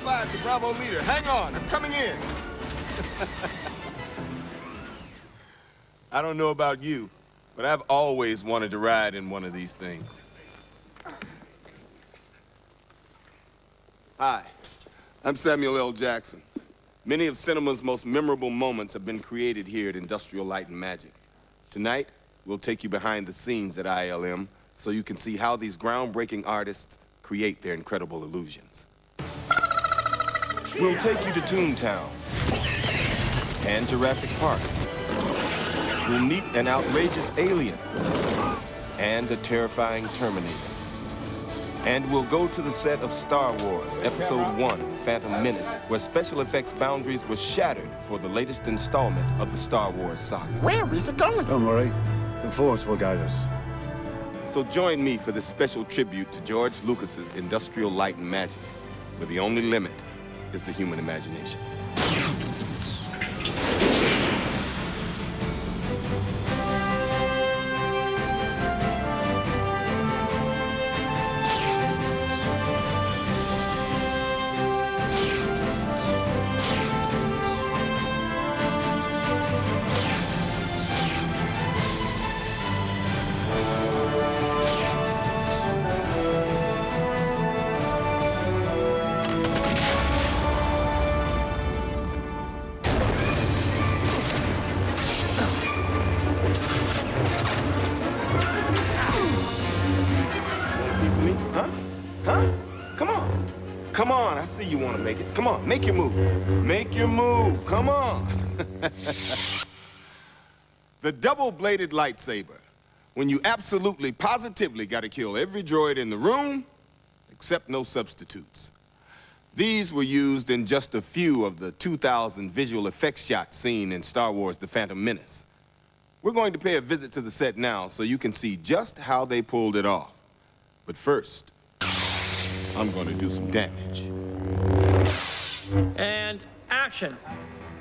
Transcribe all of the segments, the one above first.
5 to Bravo leader. Hang on, I'm coming in. I don't know about you, but I've always wanted to ride in one of these things. Hi, I'm Samuel L. Jackson. Many of cinema's most memorable moments have been created here at Industrial Light and Magic. Tonight, we'll take you behind the scenes at ILM so you can see how these groundbreaking artists create their incredible illusions. We'll take you to Toontown and Jurassic Park. We'll meet an outrageous alien and a terrifying Terminator. And we'll go to the set of Star Wars, Episode 1, Phantom Menace, where special effects boundaries were shattered for the latest installment of the Star Wars saga. Where is it going? Don't worry. The Force will guide us. So join me for this special tribute to George Lucas's Industrial Light and Magic, where the only limit is the human imagination. Come on, I see you want to make it. Come on, make your move. Make your move, come on. The double-bladed lightsaber. When you absolutely, positively got to kill every droid in the room, except no substitutes. These were used in just a few of the 2,000 visual effects shots seen in Star Wars: The Phantom Menace. We're going to pay a visit to the set now so you can see just how they pulled it off. But first, I'm going to do some damage. And action.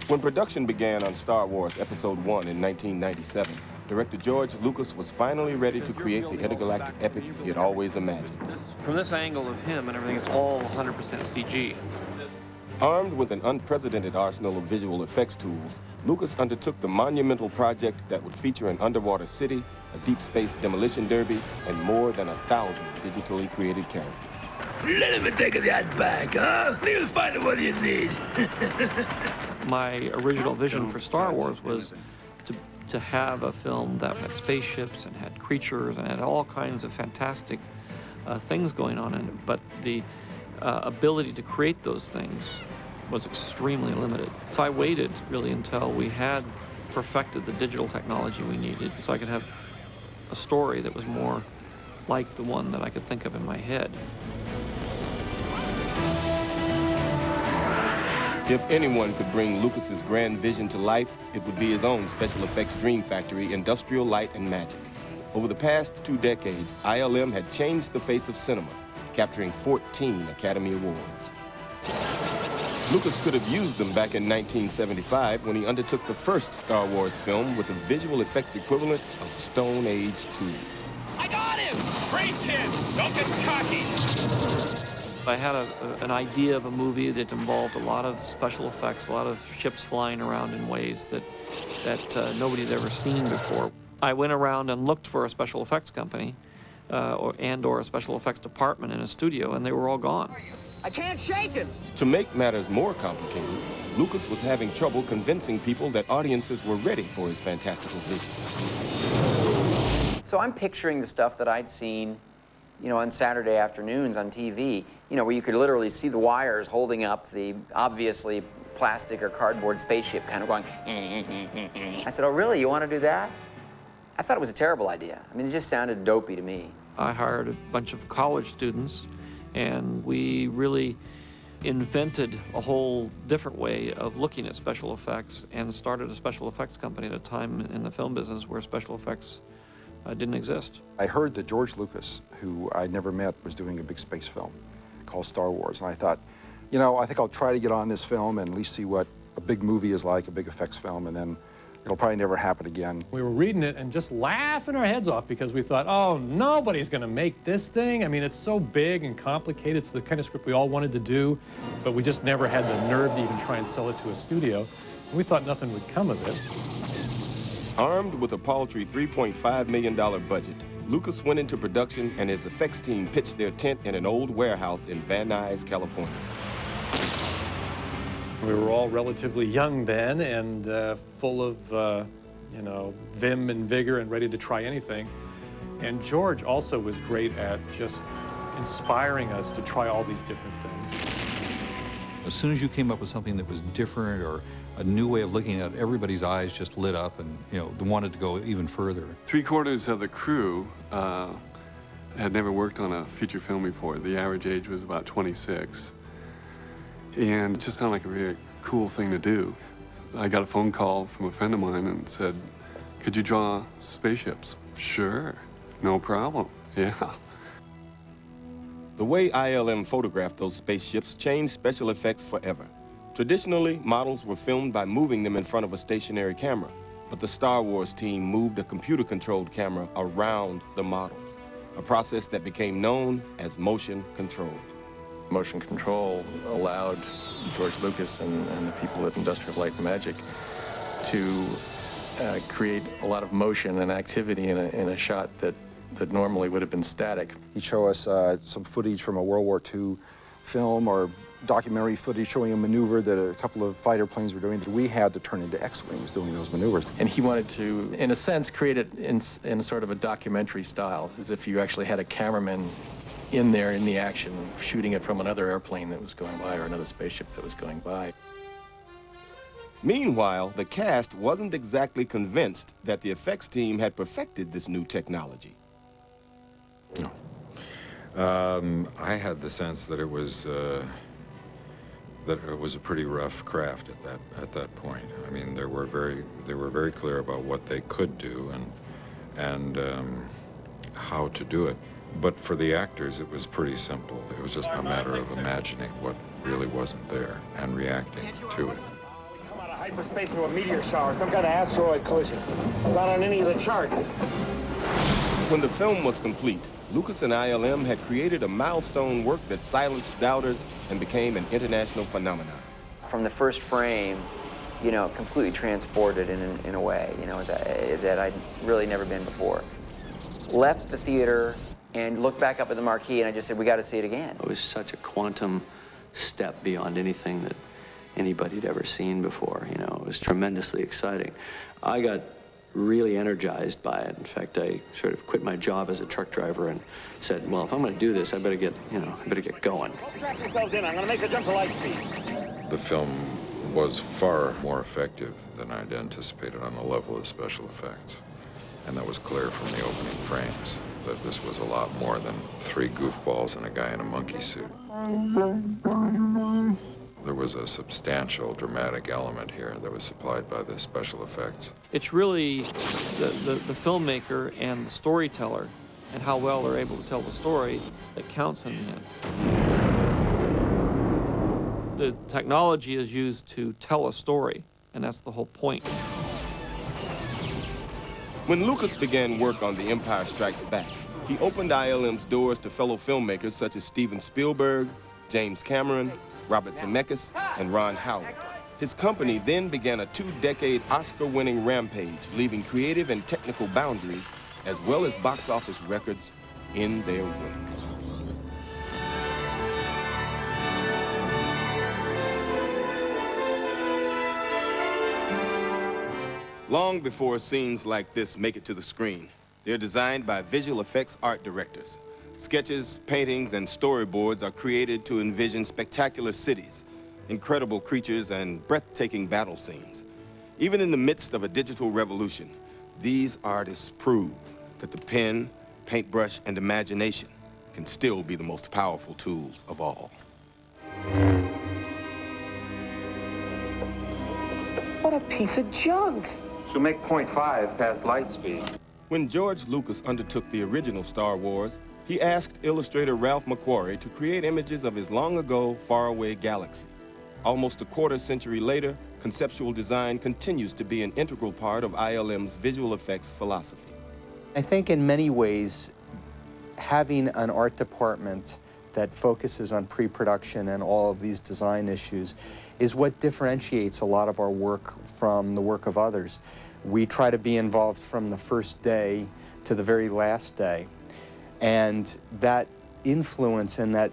When production began on Star Wars Episode 1 in 1997, director George Lucas was finally ready to create the intergalactic epic he had always imagined. From this angle of him and everything, it's all 100% CG. Armed with an unprecedented arsenal of visual effects tools, Lucas undertook the monumental project that would feature an underwater city, a deep space demolition derby, and more than 1,000 digitally created characters. Let me take that back, huh? You'll find what you need. My original vision for Star Wars was to have a film that had spaceships and had creatures and had all kinds of fantastic things going on in it, but the ability to create those things was extremely limited. So I waited really until we had perfected the digital technology we needed so I could have a story that was more like the one that I could think of in my head. If anyone could bring Lucas's grand vision to life, it would be his own special effects dream factory, Industrial Light and Magic. Over the past 2 decades, ILM had changed the face of cinema, capturing 14 Academy Awards. Lucas could have used them back in 1975 when he undertook the first Star Wars film with the visual effects equivalent of Stone Age tools. I got him! Great kid! Don't get cocky! I had an idea of a movie that involved a lot of special effects, a lot of ships flying around in ways that nobody had ever seen before. I went around and looked for a special effects company or a special effects department in a studio, and they were all gone. I can't shake him. To make matters more complicated, Lucas was having trouble convincing people that audiences were ready for his fantastical vision. So I'm picturing the stuff that I'd seen, you know, on Saturday afternoons on TV, you know, where you could literally see the wires holding up the obviously plastic or cardboard spaceship kind of going. I said, oh, really? You want to do that? I thought it was a terrible idea. I mean, it just sounded dopey to me. I hired a bunch of college students, and we really invented a whole different way of looking at special effects and started a special effects company at a time in the film business where special effects didn't exist. I heard that George Lucas, who I never met, was doing a big space film called Star Wars. And I thought, you know, I think I'll try to get on this film and at least see what a big movie is like, a big effects film, and then It'll probably never happen again. We were reading it and just laughing our heads off because we thought, oh, nobody's going to make this thing. I mean, it's so big and complicated. It's the kind of script we all wanted to do, but we just never had the nerve to even try and sell it to a studio. And we thought nothing would come of it. Armed with a paltry $3.5 million budget, Lucas went into production and his effects team pitched their tent in an old warehouse in Van Nuys, California. We were all relatively young then and full of, you know, vim and vigor and ready to try anything. And George also was great at just inspiring us to try all these different things. As soon as you came up with something that was different or a new way of looking at it, everybody's eyes just lit up and, you know, they wanted to go even further. 3/4 of the crew had never worked on a feature film before. The average age was about 26. And it just sounded like a very cool thing to do. So I got a phone call from a friend of mine and said, could you draw spaceships? Sure, no problem, yeah. The way ILM photographed those spaceships changed special effects forever. Traditionally, models were filmed by moving them in front of a stationary camera, but the Star Wars team moved a computer-controlled camera around the models, a process that became known as motion control. Motion control allowed George Lucas and the people at Industrial Light and Magic to create a lot of motion and activity in a shot that normally would have been static. He'd show us some footage from a World War II film or documentary footage showing a maneuver that a couple of fighter planes were doing that we had to turn into X-Wings doing those maneuvers. And he wanted to, in a sense, create it in sort of a documentary style, as if you actually had a cameraman in there in the action, shooting it from another airplane that was going by or another spaceship that was going by. Meanwhile, the cast wasn't exactly convinced that the effects team had perfected this new technology. I had the sense that it was a pretty rough craft at that point. I mean, they were very clear about what they could do and how to do it. But for the actors, it was pretty simple. It was just a matter of imagining what really wasn't there and reacting to it. Come out of hyperspace into a meteor shower, some kind of asteroid collision. Not on any of the charts. When the film was complete, Lucas and ILM had created a milestone work that silenced doubters and became an international phenomenon. From the first frame, you know, completely transported in a way, you know, that I'd really never been before. Left the theater and looked back up at the marquee, and I just said, we got to see it again. It was such a quantum step beyond anything that anybody had ever seen before, you know. It was tremendously exciting. I got really energized by it. In fact, I sort of quit my job as a truck driver and said, well, if I'm going to do this, I better get going. Strap yourselves in. I'm going to make a jump to light speed. The film was far more effective than I'd anticipated on the level of special effects. And that was clear from the opening frames, that this was a lot more than three goofballs and a guy in a monkey suit. There was a substantial dramatic element here that was supplied by the special effects. It's really the filmmaker and the storyteller and how well they're able to tell the story that counts in the end. The technology is used to tell a story, and that's the whole point. When Lucas began work on The Empire Strikes Back, he opened ILM's doors to fellow filmmakers such as Steven Spielberg, James Cameron, Robert Zemeckis, and Ron Howard. His company then began a 2-decade Oscar-winning rampage, leaving creative and technical boundaries, as well as box office records, in their wake. Long before scenes like this make it to the screen, they're designed by visual effects art directors. Sketches, paintings, and storyboards are created to envision spectacular cities, incredible creatures, and breathtaking battle scenes. Even in the midst of a digital revolution, these artists prove that the pen, paintbrush, and imagination can still be the most powerful tools of all. What a piece of junk. She'll make 0.5 past light speed. When George Lucas undertook the original Star Wars, he asked illustrator Ralph McQuarrie to create images of his long-ago, faraway galaxy. Almost a quarter century later, conceptual design continues to be an integral part of ILM's visual effects philosophy. I think in many ways, having an art department that focuses on pre-production and all of these design issues is what differentiates a lot of our work from the work of others. We try to be involved from the first day to the very last day. And that influence and that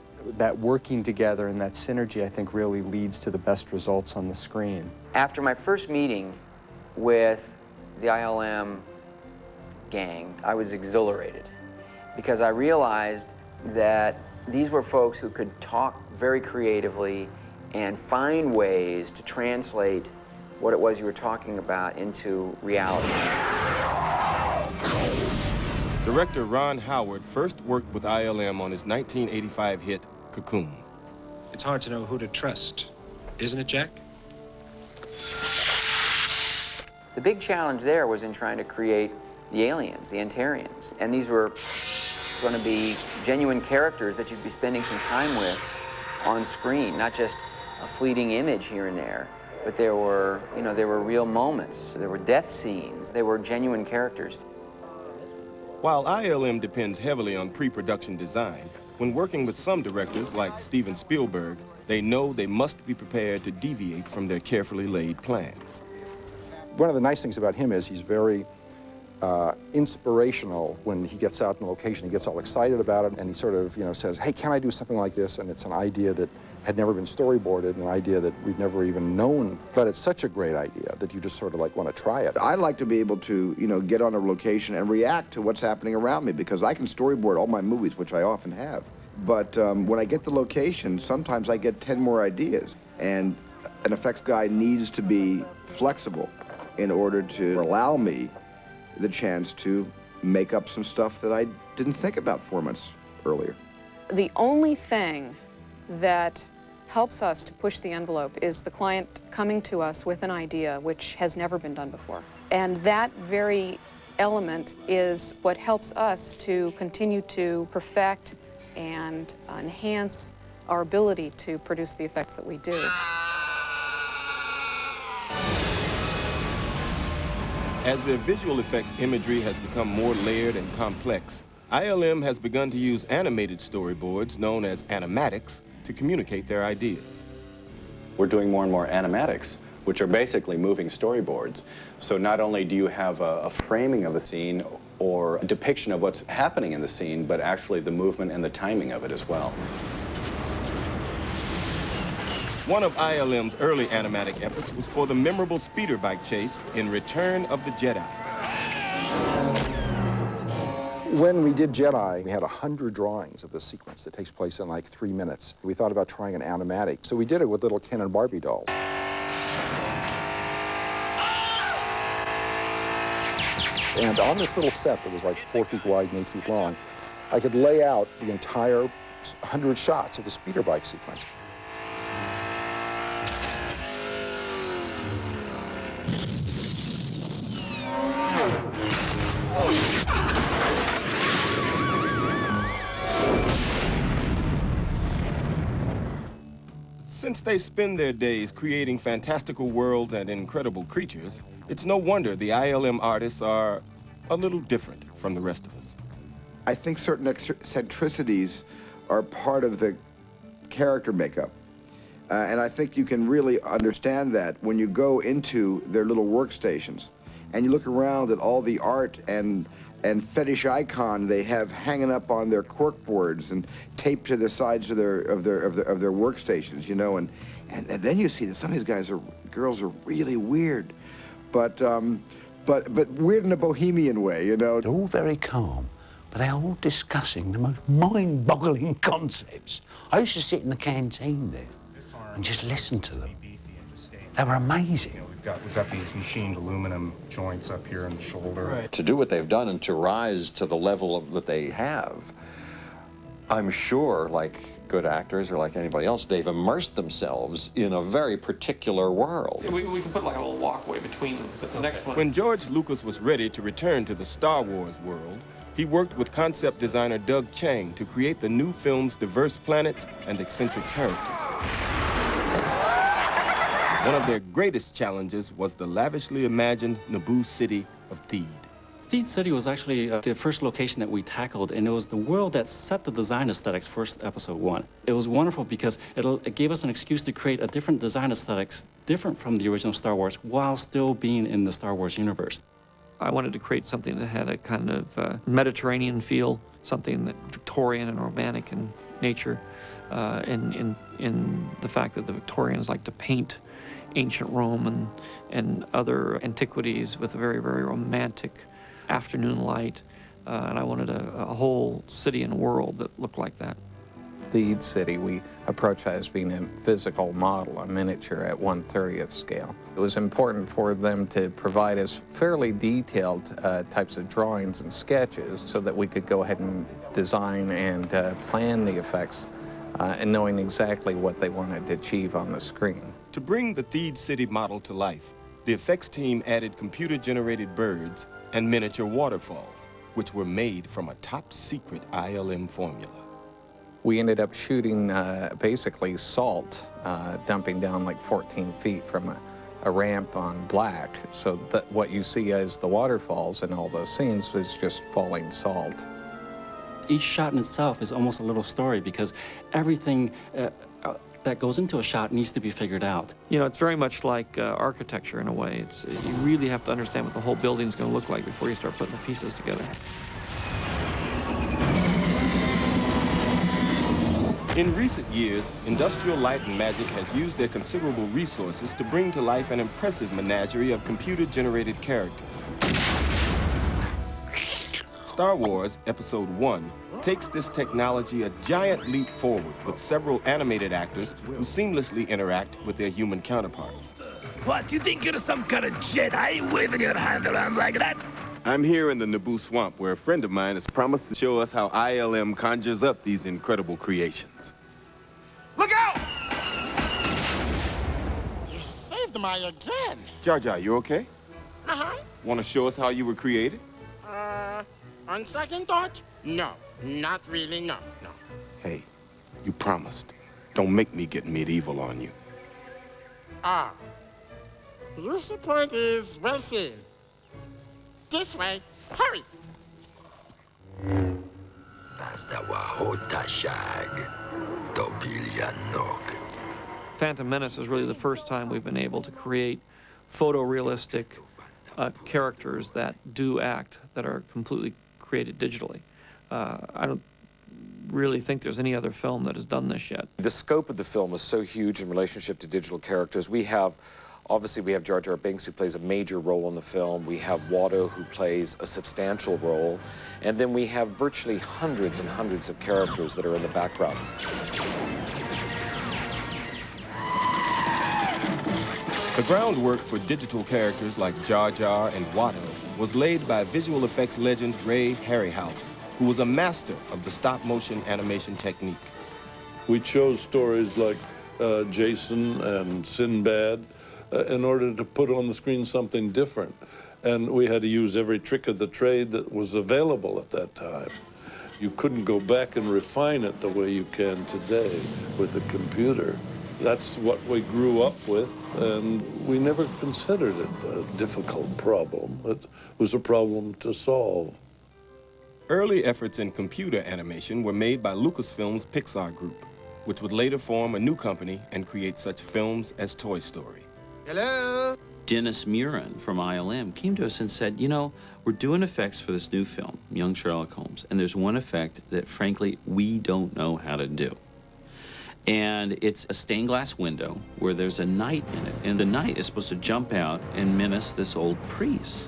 working together and that synergy, I think, really leads to the best results on the screen. After my first meeting with the ILM gang, I was exhilarated because I realized that these were folks who could talk very creatively and find ways to translate what it was you were talking about into reality. Director Ron Howard first worked with ILM on his 1985 hit, Cocoon. It's hard to know who to trust, isn't it, Jack? The big challenge there was in trying to create the aliens, the Antarians. And these were going to be genuine characters that you'd be spending some time with on screen, not just a fleeting image here and there, but there were, there were real moments. There were death scenes. They were genuine characters. While ILM depends heavily on pre-production design, when working with some directors like Steven Spielberg, they know they must be prepared to deviate from their carefully laid plans. One of the nice things about him is he's very inspirational when he gets out in the location. He gets all excited about it, and he sort of, says, hey, can I do something like this? And it's an idea that had never been storyboarded, an idea that we've never even known. But it's such a great idea that you just sort of want to try it. I like to be able to, get on a location and react to what's happening around me, because I can storyboard all my movies, which I often have. But when I get the location, sometimes I get 10 more ideas. And an effects guy needs to be flexible in order to allow me the chance to make up some stuff that I didn't think about 4 months earlier. The only thing that helps us to push the envelope is the client coming to us with an idea which has never been done before. And that very element is what helps us to continue to perfect and enhance our ability to produce the effects that we do. As their visual effects imagery has become more layered and complex, ILM has begun to use animated storyboards known as animatics to communicate their ideas. We're doing more and more animatics, which are basically moving storyboards. So not only do you have a framing of a scene or a depiction of what's happening in the scene, but actually the movement and the timing of it as well. One of ILM's early animatic efforts was for the memorable speeder bike chase in Return of the Jedi. When we did Jedi, we had 100 drawings of this sequence that takes place in 3 minutes. We thought about trying an animatic, so we did it with little Ken and Barbie dolls. And on this little set that was 4 feet wide and 8 feet long, I could lay out the entire 100 shots of the speeder bike sequence. Since they spend their days creating fantastical worlds and incredible creatures, it's no wonder the ILM artists are a little different from the rest of us. I think certain eccentricities are part of the character makeup. And I think you can really understand that when you go into their little workstations and you look around at all the art and fetish icon they have hanging up on their cork boards and taped to the sides of their workstations, and then you see that some of these girls are really weird, but weird in a bohemian way, They're all very calm, but they're all discussing the most mind-boggling concepts. I used to sit in the canteen there and just listen to them. They were amazing. We've got these machined aluminum joints up here in the shoulder. Right. To do what they've done and to rise to the level that they have, I'm sure, like good actors or like anybody else, they've immersed themselves in a very particular world. We can put a little walkway between them, but the next one... When George Lucas was ready to return to the Star Wars world, he worked with concept designer Doug Chiang to create the new film's diverse planets and eccentric characters. One of their greatest challenges was the lavishly imagined Naboo city of Theed. Theed City was actually the first location that we tackled, and it was the world that set the design aesthetics for episode 1. It was wonderful because it gave us an excuse to create a different design aesthetics, different from the original Star Wars, while still being in the Star Wars universe. I wanted to create something that had a kind of Mediterranean feel, something that Victorian and romantic in nature, in the fact that the Victorians like to paint ancient Rome and other antiquities with a very, very romantic afternoon light, and I wanted a whole city and world that looked like that. Theed City, we approached that as being a physical model, a miniature at 1/30th scale. It was important for them to provide us fairly detailed types of drawings and sketches so that we could go ahead and design and plan the effects and knowing exactly what they wanted to achieve on the screen. To bring the Theed City model to life, the effects team added computer-generated birds and miniature waterfalls, which were made from a top-secret ILM formula. We ended up shooting basically salt, dumping down like 14 feet from a ramp on black, so that what you see as the waterfalls in all those scenes was just falling salt. Each shot in itself is almost a little story because everything that goes into a shot needs to be figured out. You know, it's very much like architecture in a way. You really have to understand what the whole building's going to look like before you start putting the pieces together. In recent years, Industrial Light and Magic has used their considerable resources to bring to life an impressive menagerie of computer-generated characters. Star Wars Episode 1 takes this technology a giant leap forward with several animated actors who seamlessly interact with their human counterparts. What, you think you're some kind of Jedi waving your hand around like that? I'm here in the Naboo swamp where a friend of mine has promised to show us how ILM conjures up these incredible creations. Look out! You saved my again. Jar Jar, you okay? Uh-huh. Want to show us how you were created? On second thought, no. Not really, no. Hey, you promised. Don't make me get medieval on you. Ah. Your support is well seen. This way. Hurry! Phantom Menace is really the first time we've been able to create photorealistic characters that do act, that are completely created digitally. I don't really think there's any other film that has done this yet. The scope of the film is so huge in relationship to digital characters. Obviously, we have Jar Jar Binks, who plays a major role in the film. We have Watto, who plays a substantial role. And then we have virtually hundreds and hundreds of characters that are in the background. The groundwork for digital characters like Jar Jar and Watto was laid by visual effects legend Ray Harryhausen, who was a master of the stop-motion animation technique. We chose stories like Jason and Sinbad in order to put on the screen something different. And we had to use every trick of the trade that was available at that time. You couldn't go back and refine it the way you can today with the computer. That's what we grew up with, and we never considered it a difficult problem. It was a problem to solve. Early efforts in computer animation were made by Lucasfilm's Pixar Group, which would later form a new company and create such films as Toy Story. Hello? Dennis Murin from ILM came to us and said, you know, we're doing effects for this new film, Young Sherlock Holmes, and there's one effect that, frankly, we don't know how to do. And it's a stained glass window where there's a knight in it, and the knight is supposed to jump out and menace this old priest.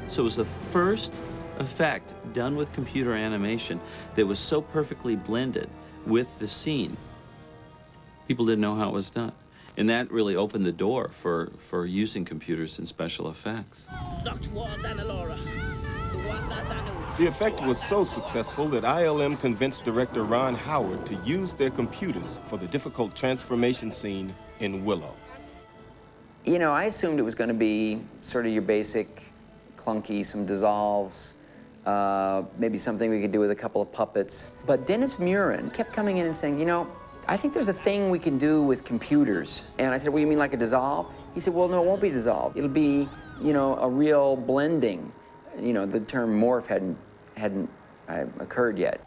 So it was the first effect done with computer animation that was so perfectly blended with the scene. People didn't know how it was done. And that really opened the door for using computers in special effects. The effect was so successful that ILM convinced director Ron Howard to use their computers for the difficult transformation scene in Willow. You know, I assumed it was going to be sort of your basic clunky, some dissolves, maybe something we could do with a couple of puppets. But Dennis Muren kept coming in and saying, you know, I think there's a thing we can do with computers. And I said, well, you mean like a dissolve? He said, well, no, it won't be dissolved. It'll be, you know, a real blending. You know, the term morph hadn't occurred yet.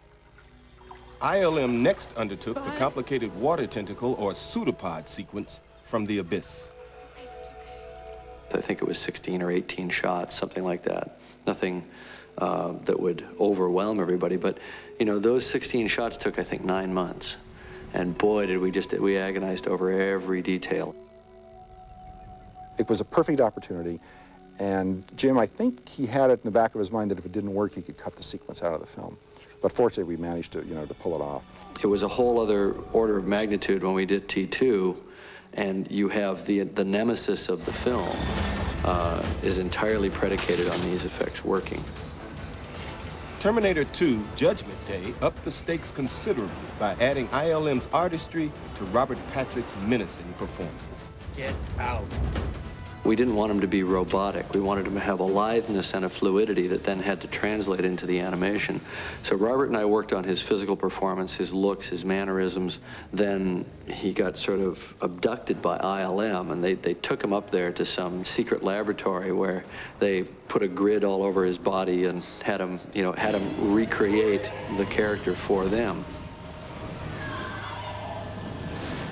ILM next undertook the complicated water tentacle or pseudopod sequence from the abyss. I think it was 16 or 18 shots, something like that. Nothing that would overwhelm everybody, but you know, those 16 shots took, I think, 9 months. And boy, did we agonized over every detail. It was a perfect opportunity, and Jim, I think he had it in the back of his mind that if it didn't work, he could cut the sequence out of the film. But fortunately, we managed to, you know, to pull it off. It was a whole other order of magnitude when we did T2, and you have the nemesis of the film is entirely predicated on these effects working. Terminator 2 Judgment Day upped the stakes considerably by adding ILM's artistry to Robert Patrick's menacing performance. Get out. We didn't want him to be robotic. We wanted him to have a litheness and a fluidity that then had to translate into the animation. So Robert and I worked on his physical performance, his looks, his mannerisms. Then he got sort of abducted by ILM, and they took him up there to some secret laboratory where they put a grid all over his body and had him, you know, recreate the character for them.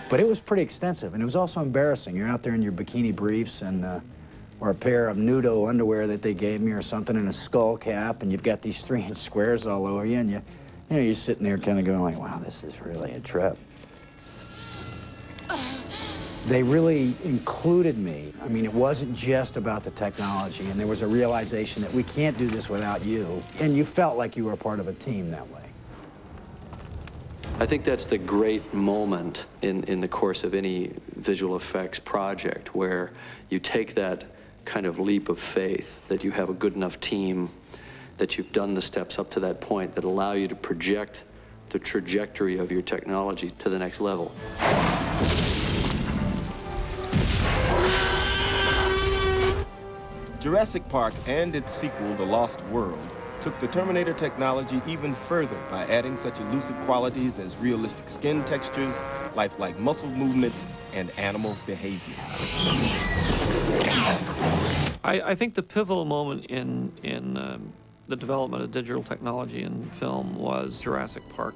But it was pretty extensive, and it was also embarrassing. You're out there in your bikini briefs and or a pair of nudo underwear that they gave me or something, and a skull cap, and you've got these 3-inch squares all over you, and you know, you're sitting there kind of going like, wow, this is really a trip. They really included me. I mean, it wasn't just about the technology, and there was a realization that we can't do this without you, and you felt like you were a part of a team that way. I think that's the great moment in the course of any visual effects project, where you take that kind of leap of faith that you have a good enough team, that you've done the steps up to that point that allow you to project the trajectory of your technology to the next level. Jurassic Park and its sequel, The Lost World, took the Terminator technology even further by adding such elusive qualities as realistic skin textures, lifelike muscle movements, and animal behaviors. I think the pivotal moment in the development of digital technology in film was Jurassic Park.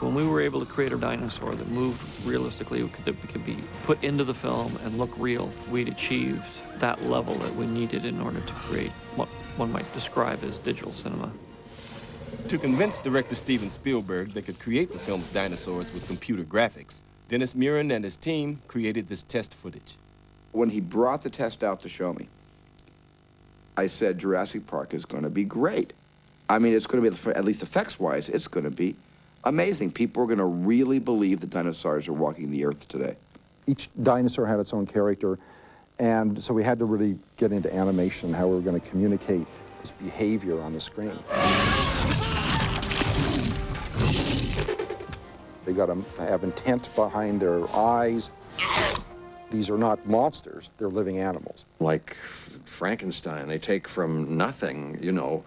When we were able to create a dinosaur that moved realistically, that could be put into the film and look real, we'd achieved that level that we needed in order to create what one might describe as digital cinema. To convince director Steven Spielberg they could create the film's dinosaurs with computer graphics, Dennis Muren and his team created this test footage. When he brought the test out to show me, I said Jurassic Park is going to be great. I mean, it's going to be, at least effects-wise, it's going to be amazing. People are going to really believe the dinosaurs are walking the earth today. Each dinosaur had its own character, and so we had to really get into animation, how we were going to communicate this behavior on the screen. They got to have intent behind their eyes. These are not monsters, they're living animals. Like Frankenstein, they take from nothing, you know,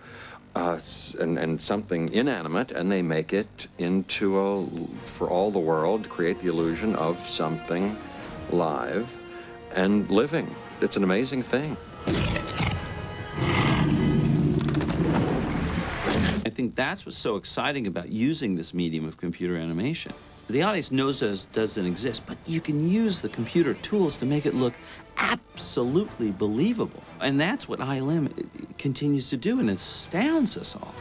and something inanimate, and they make it into for all the world, to create the illusion of something live and living. It's an amazing thing. I think that's what's so exciting about using this medium of computer animation. The audience knows it doesn't exist, but you can use the computer tools to make it look absolutely believable. And that's what ILM continues to do, and it astounds us all.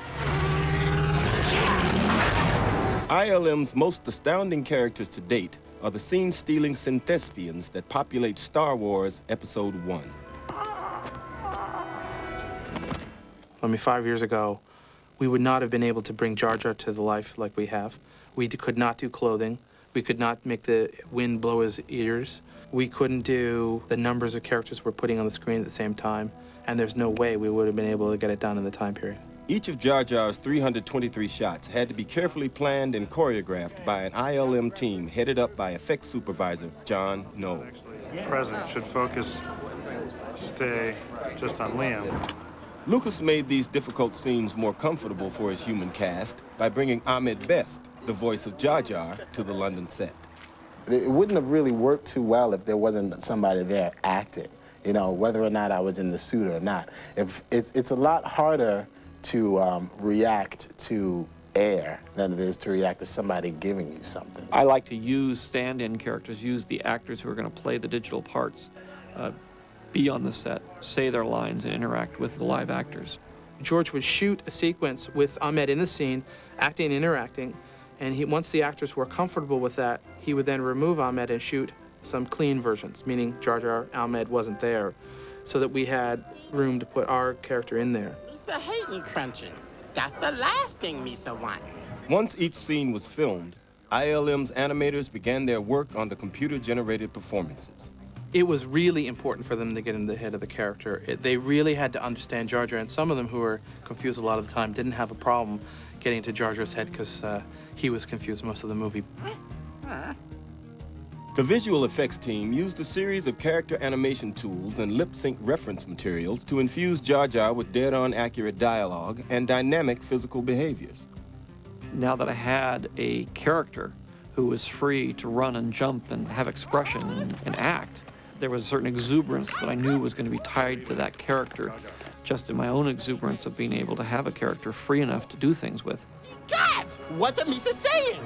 ILM's most astounding characters to date are the scene-stealing synthespians that populate Star Wars Episode 1. I mean, 5 years ago, we would not have been able to bring Jar Jar to the life like we have. We could not do clothing. We could not make the wind blow his ears. We couldn't do the numbers of characters we're putting on the screen at the same time, and there's no way we would have been able to get it done in the time period. Each of Jar Jar's 323 shots had to be carefully planned and choreographed by an ILM team headed up by effects supervisor John Knoll. Present should focus, stay just on Liam. Lucas made these difficult scenes more comfortable for his human cast by bringing Ahmed Best, the voice of Jar Jar, to the London set. It wouldn't have really worked too well if there wasn't somebody there acting, you know, whether or not I was in the suit or not. If it's a lot harder to react to air than it is to react to somebody giving you something. I like to use stand-in characters, use the actors who are going to play the digital parts, be on the set, say their lines, and interact with the live actors. George would shoot a sequence with Ahmed in the scene, acting and interacting, and once the actors were comfortable with that, he would then remove Ahmed and shoot some clean versions, meaning Jar Jar Ahmed wasn't there, so that we had room to put our character in there. Misa hating crunching. That's the last thing Misa want. Once each scene was filmed, ILM's animators began their work on the computer-generated performances. It was really important for them to get in the head of the character. They really had to understand Jar Jar, and some of them who were confused a lot of the time didn't have a problem getting into Jar Jar's head because he was confused most of the movie. The visual effects team used a series of character animation tools and lip-sync reference materials to infuse Jar Jar with dead-on accurate dialogue and dynamic physical behaviors. Now that I had a character who was free to run and jump and have expression and act, there was a certain exuberance that I knew was going to be tied to that character, just in my own exuberance of being able to have a character free enough to do things with. God, what are Misa saying?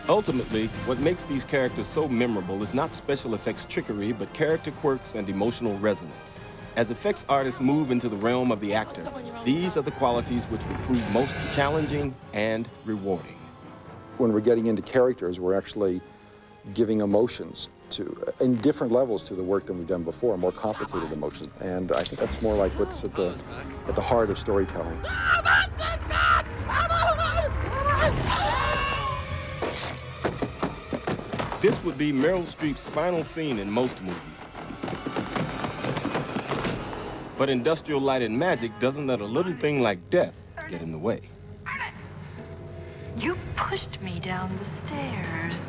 Ultimately, what makes these characters so memorable is not special effects trickery, but character quirks and emotional resonance. As effects artists move into the realm of the actor, these are the qualities which will prove most challenging and rewarding. When we're getting into characters, we're actually giving emotions in different levels to the work than we've done before, more complicated emotions. And I think that's more like what's at the heart of storytelling. This would be Meryl Streep's final scene in most movies. But industrial light and magic doesn't let a little thing like death get in the way. You pushed me down the stairs.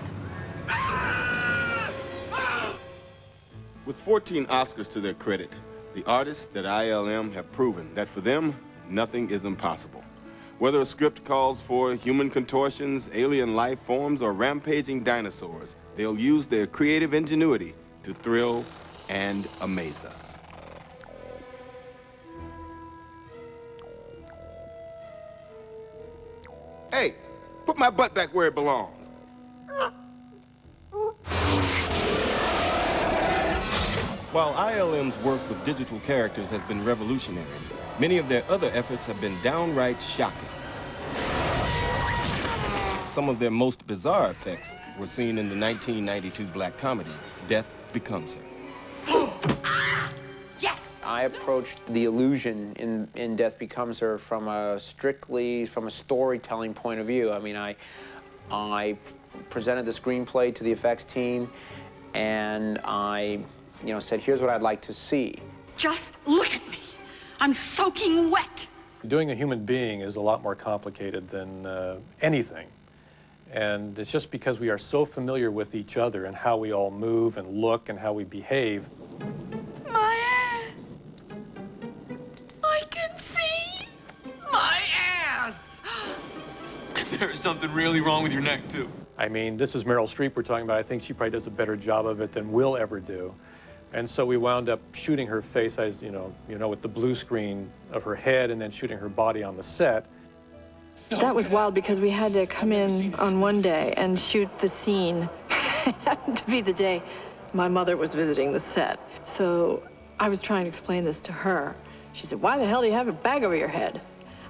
With 14 Oscars to their credit, the artists at ILM have proven that for them, nothing is impossible. Whether a script calls for human contortions, alien life forms, or rampaging dinosaurs, they'll use their creative ingenuity to thrill and amaze us. Hey, put my butt back where it belongs. While ILM's work with digital characters has been revolutionary, many of their other efforts have been downright shocking. Some of their most bizarre effects were seen in the 1992 black comedy, Death Becomes Her. Yes! I approached the illusion in Death Becomes Her from a storytelling point of view. I mean, I presented the screenplay to the effects team, and I said, here's what I'd like to see. Just look at me. I'm soaking wet. Doing a human being is a lot more complicated than anything. And it's just because we are so familiar with each other and how we all move and look and how we behave. My ass. I can see my ass. There's something really wrong with your neck, too. I mean, this is Meryl Streep we're talking about. I think she probably does a better job of it than we'll ever do. And so we wound up shooting her face, as you know, with the blue screen of her head and then shooting her body on the set. That was wild because we had to come in on one day and shoot the scene. It happened to be the day my mother was visiting the set. So I was trying to explain this to her. She said, why the hell do you have a bag over your head?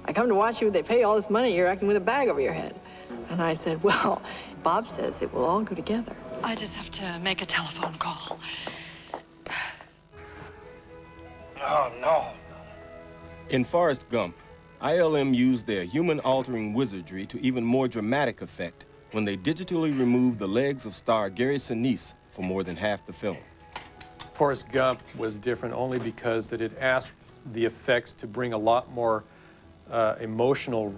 I come to watch you, they pay you all this money, you're acting with a bag over your head. And I said, well, Bob says it will all go together. I just have to make a telephone call. Oh, no. In Forrest Gump, ILM used their human-altering wizardry to even more dramatic effect when they digitally removed the legs of star Gary Sinise for more than half the film. Forrest Gump was different only because that it asked the effects to bring a lot more emotional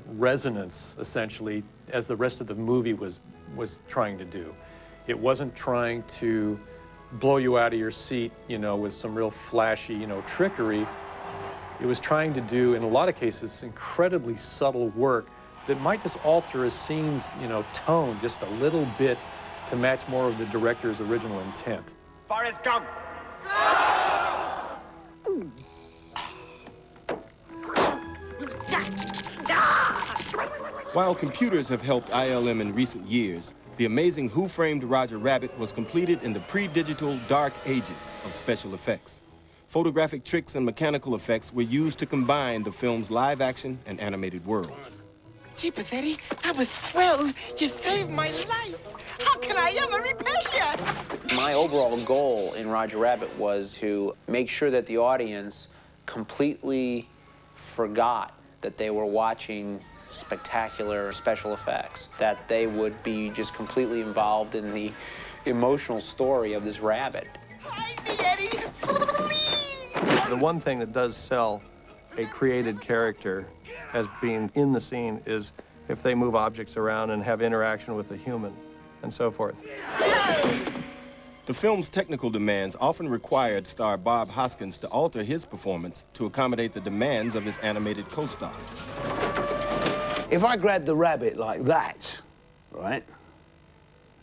resonance, essentially, as the rest of the movie was trying to do. It wasn't trying to blow you out of your seat, you know, with some real flashy, you know, trickery. It was trying to do, in a lot of cases, incredibly subtle work that might just alter a scene's, you know, tone just a little bit to match more of the director's original intent. Forrest Gump! While computers have helped ILM in recent years, the amazing Who Framed Roger Rabbit was completed in the pre-digital dark ages of special effects. Photographic tricks and mechanical effects were used to combine the film's live action and animated worlds. Jeepers, Eddie, I was thrilled. You saved my life. How can I ever repay you? My overall goal in Roger Rabbit was to make sure that the audience completely forgot that they were watching spectacular special effects, that they would be just completely involved in the emotional story of this rabbit. The one thing that does sell a created character as being in the scene is if they move objects around and have interaction with a human and so forth. The film's technical demands often required star Bob Hoskins to alter his performance to accommodate the demands of his animated co-star. If I grabbed the rabbit like that, right,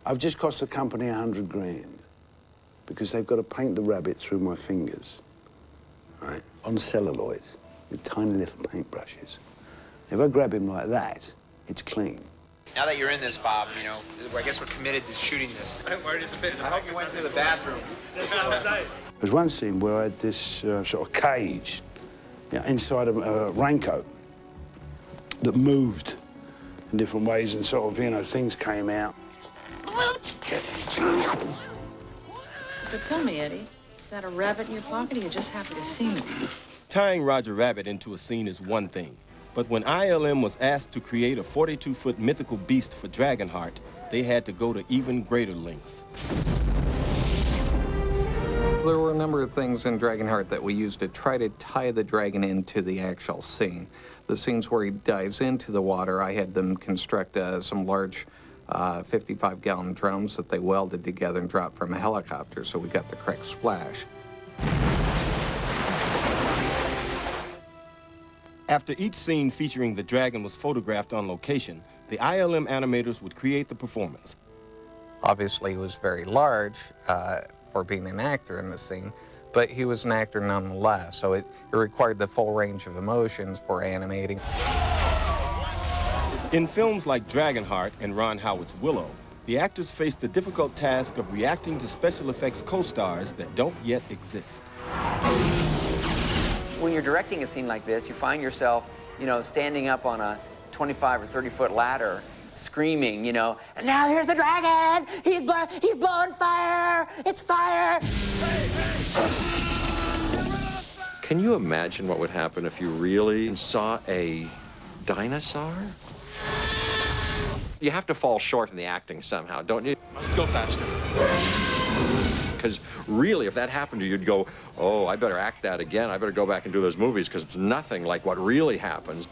I've just cost the company $100 grand because they've got to paint the rabbit through my fingers, right, on celluloid with tiny little paintbrushes. If I grab him like that, it's clean. Now that you're in this, Bob, you know, I guess we're committed to shooting this. I hope you went to the bathroom. There's one scene where I had this sort of cage, you know, inside of a raincoat that moved in different ways and sort of, you know, things came out. But tell me, Eddie, is that a rabbit in your pocket or you just happy to see me? Tying Roger Rabbit into a scene is one thing, but when ILM was asked to create a 42-foot mythical beast for Dragonheart, they had to go to even greater lengths. There were a number of things in Dragonheart that we used to try to tie the dragon into the actual scene. The scenes where he dives into the water, I had them construct some large 55-gallon drums that they welded together and dropped from a helicopter, so we got the correct splash. After each scene featuring the dragon was photographed on location, the ILM animators would create the performance. Obviously, he was very large for being an actor in the scene, but he was an actor nonetheless, so it required the full range of emotions for animating. In films like Dragonheart and Ron Howard's Willow, the actors faced the difficult task of reacting to special effects co-stars that don't yet exist. When you're directing a scene like this, you find yourself, you know, standing up on a 25 or 30-foot ladder, screaming, you know, and now here's the dragon! He's blowing fire! It's fire! Can you imagine what would happen if you really saw a dinosaur? You have to fall short in the acting somehow, don't you? Must go faster. Because really, if that happened to you, you'd go, oh, I better act that again. I better go back and do those movies because it's nothing like what really happens.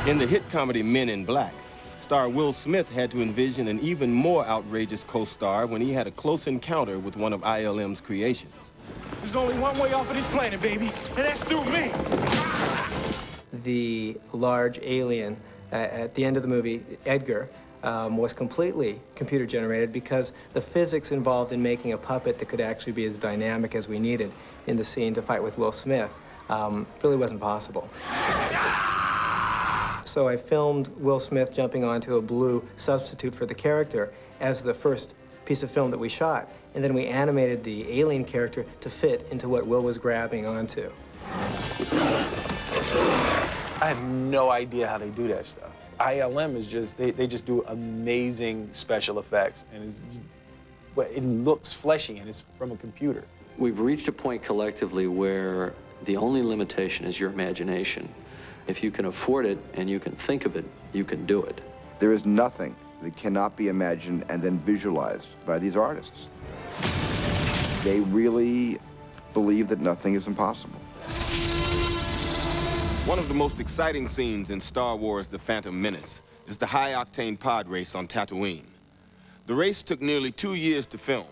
In the hit comedy Men in Black, star Will Smith had to envision an even more outrageous co-star when he had a close encounter with one of ILM's creations. There's only one way off of this planet, baby, and that's through me. The large alien at the end of the movie, Edgar, was completely computer generated because the physics involved in making a puppet that could actually be as dynamic as we needed in the scene to fight with Will Smith really wasn't possible. So I filmed Will Smith jumping onto a blue substitute for the character as the first piece of film that we shot, and then we animated the alien character to fit into what Will was grabbing onto. I have no idea how they do that stuff. ILM is just, they just do amazing special effects, and but it looks fleshy, and it's from a computer. We've reached a point collectively where the only limitation is your imagination. If you can afford it and you can think of it, you can do it. There is nothing that cannot be imagined and then visualized by these artists. They really believe that nothing is impossible. One of the most exciting scenes in Star Wars: The Phantom Menace is the high-octane pod race on Tatooine. The race took nearly 2 years to film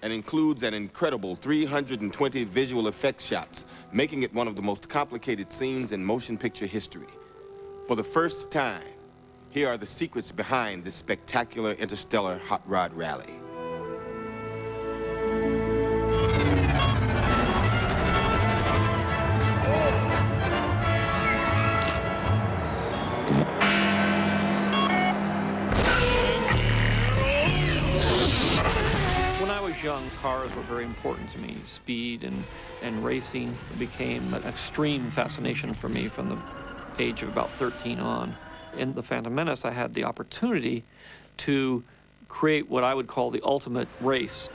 and includes an incredible 320 visual effects shots, making it one of the most complicated scenes in motion picture history. For the first time, here are the secrets behind this spectacular interstellar hot rod rally. When I was young, cars were very important to me. Speed and racing became an extreme fascination for me from the age of about 13 on. In The Phantom Menace, I had the opportunity to create what I would call the ultimate race.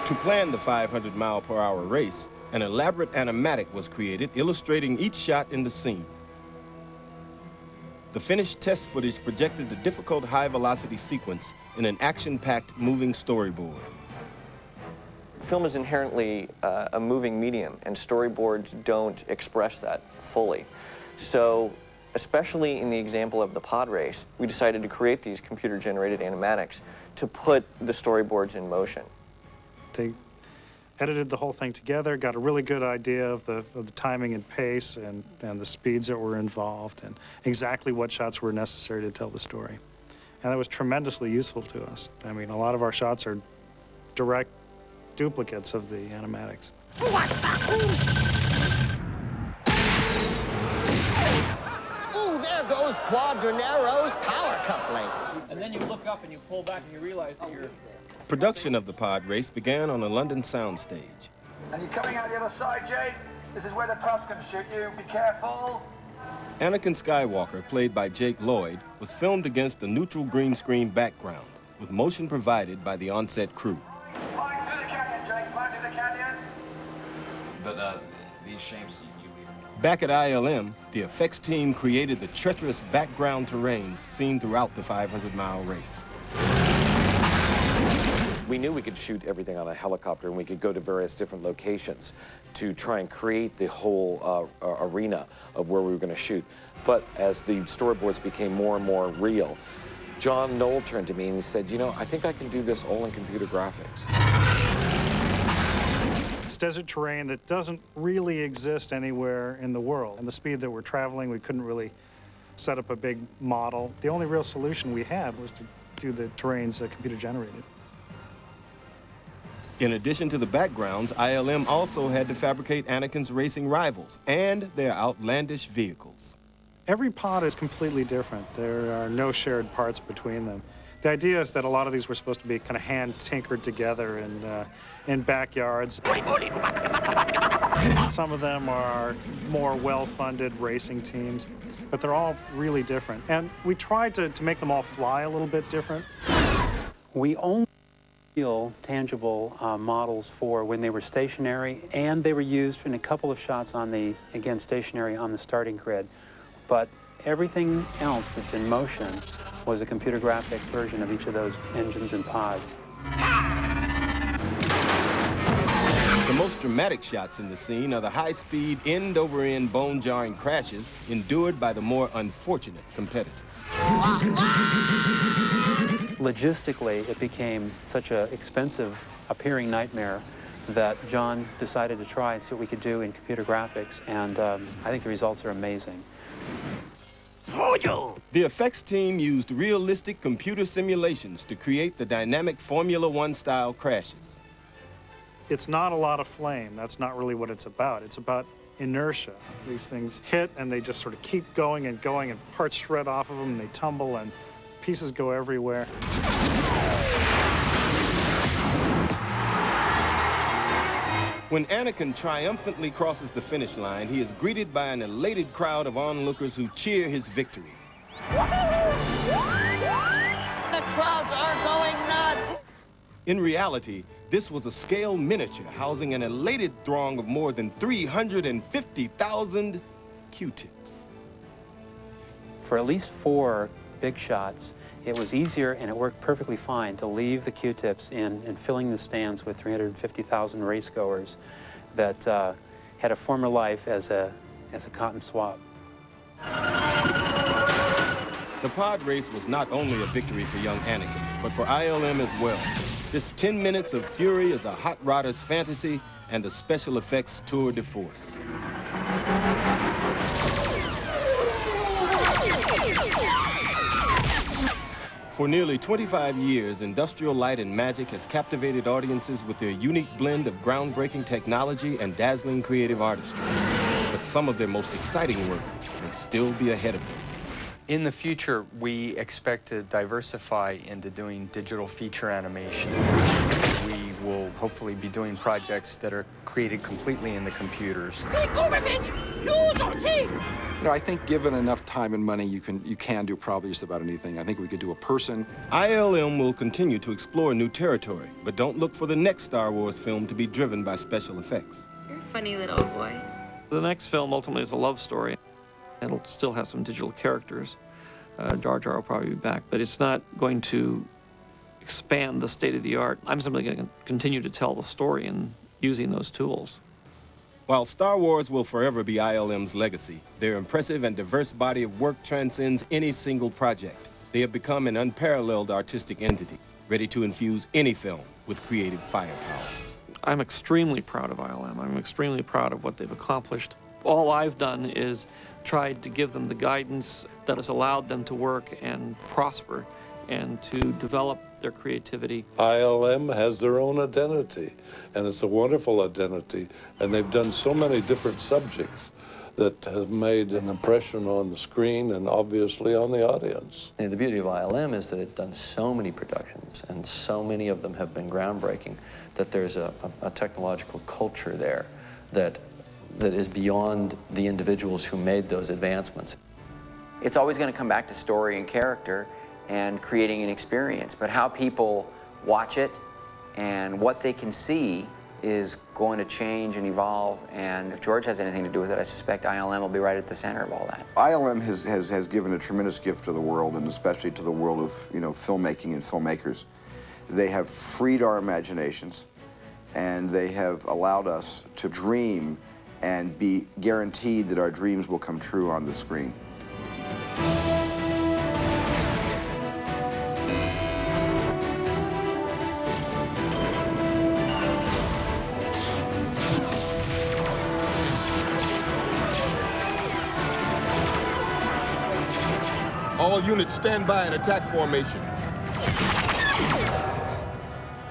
To plan the 500-mile-per-hour race, an elaborate animatic was created illustrating each shot in the scene. The finished test footage projected the difficult high-velocity sequence in an action-packed moving storyboard. Film is inherently a moving medium, and storyboards don't express that fully. So, especially in the example of the pod race, we decided to create these computer-generated animatics to put the storyboards in motion. They edited the whole thing together, got a really good idea of the timing and pace and the speeds that were involved and exactly what shots were necessary to tell the story. And that was tremendously useful to us. I mean, a lot of our shots are direct duplicates of the animatics. Ooh, there goes Quadranero's power coupling. And then you look up and you pull back and you realize that you're... Production of the pod race began on a London soundstage. And you're coming out the other side, Jake. This is where the Tuscans shoot you. Be careful. Anakin Skywalker, played by Jake Lloyd, was filmed against a neutral green screen background, with motion provided by the on-set crew. Flying through the canyon, Jake. Flying through the canyon. But these shapes, Back at ILM, the effects team created the treacherous background terrains seen throughout the 500-mile race. We knew we could shoot everything on a helicopter, and we could go to various different locations to try and create the whole arena of where we were going to shoot. But as the storyboards became more and more real, John Knoll turned to me and he said, you know, I think I can do this all in computer graphics. It's desert terrain that doesn't really exist anywhere in the world. And the speed that we're traveling, we couldn't really set up a big model. The only real solution we had was to do the terrains computer generated. In addition to the backgrounds, ILM also had to fabricate Anakin's racing rivals and their outlandish vehicles. Every pod is completely different. There are no shared parts between them. The idea is that a lot of these were supposed to be kind of hand-tinkered together in backyards. Some of them are more well-funded racing teams, but they're all really different. And we tried to make them all fly a little bit different. We only real tangible models for when they were stationary, and they were used in a couple of shots on the, again, stationary on the starting grid. But everything else that's in motion was a computer graphic version of each of those engines and pods. The most dramatic shots in the scene are the high-speed, end-over-end, bone-jarring crashes endured by the more unfortunate competitors. Logistically, it became such an expensive appearing nightmare that John decided to try and see what we could do in computer graphics, and I think the results are amazing. The effects team used realistic computer simulations to create the dynamic Formula One-style crashes. It's not a lot of flame. That's not really what it's about. It's about inertia. These things hit, and they just sort of keep going, and parts shred off of them, and they tumble, and pieces go everywhere. When Anakin triumphantly crosses the finish line, he is greeted by an elated crowd of onlookers who cheer his victory. The crowds are going nuts. In reality, this was a scale miniature housing an elated throng of more than 350,000 Q-tips. For at least 4 big shots, it was easier and it worked perfectly fine to leave the Q-tips in and filling the stands with 350,000 racegoers that had a former life as a cotton swab. The pod race was not only a victory for young Anakin, but for ILM as well. This 10 minutes of fury is a hot rodder's fantasy and a special effects tour de force. For nearly 25 years, Industrial Light and Magic has captivated audiences with their unique blend of groundbreaking technology and dazzling creative artistry. But some of their most exciting work may still be ahead of them. In the future, we expect to diversify into doing digital feature animation. We will hopefully be doing projects that are created completely in the computers. You know, I think given enough time and money, you can do probably just about anything. I think we could do a person. ILM will continue to explore new territory, but don't look for the next Star Wars film to be driven by special effects. You're a funny little boy. The next film ultimately is a love story. It'll still have some digital characters. Jar Jar will probably be back, but it's not going to expand the state of the art. I'm simply going to continue to tell the story and using those tools. While Star Wars will forever be ILM's legacy, their impressive and diverse body of work transcends any single project. They have become an unparalleled artistic entity, ready to infuse any film with creative firepower. I'm extremely proud of ILM. I'm extremely proud of what they've accomplished. All I've done is tried to give them the guidance that has allowed them to work and prosper and to develop their creativity. ILM has their own identity, and it's a wonderful identity, and they've done so many different subjects that have made an impression on the screen and obviously on the audience. And the beauty of ILM is that it's done so many productions, and so many of them have been groundbreaking, that there's a technological culture there that is beyond the individuals who made those advancements. It's always going to come back to story and character and creating an experience, but how people watch it and what they can see is going to change and evolve, and if George has anything to do with it, I suspect ILM will be right at the center of all that. ILM has given a tremendous gift to the world, and especially to the world of filmmaking and filmmakers. They have freed our imaginations, and they have allowed us to dream and be guaranteed that our dreams will come true on the screen. All units stand by in attack formation.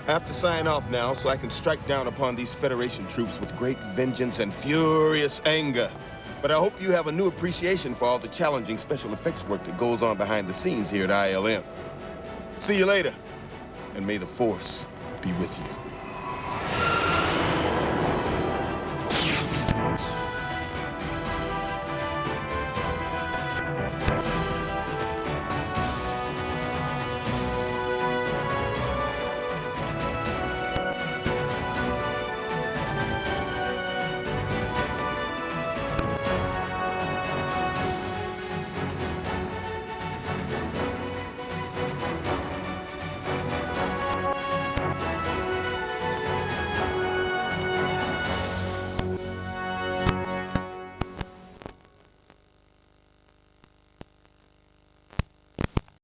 I have to sign off now so I can strike down upon these Federation troops with great vengeance and furious anger. But I hope you have a new appreciation for all the challenging special effects work that goes on behind the scenes here at ILM. See you later, and may the Force be with you.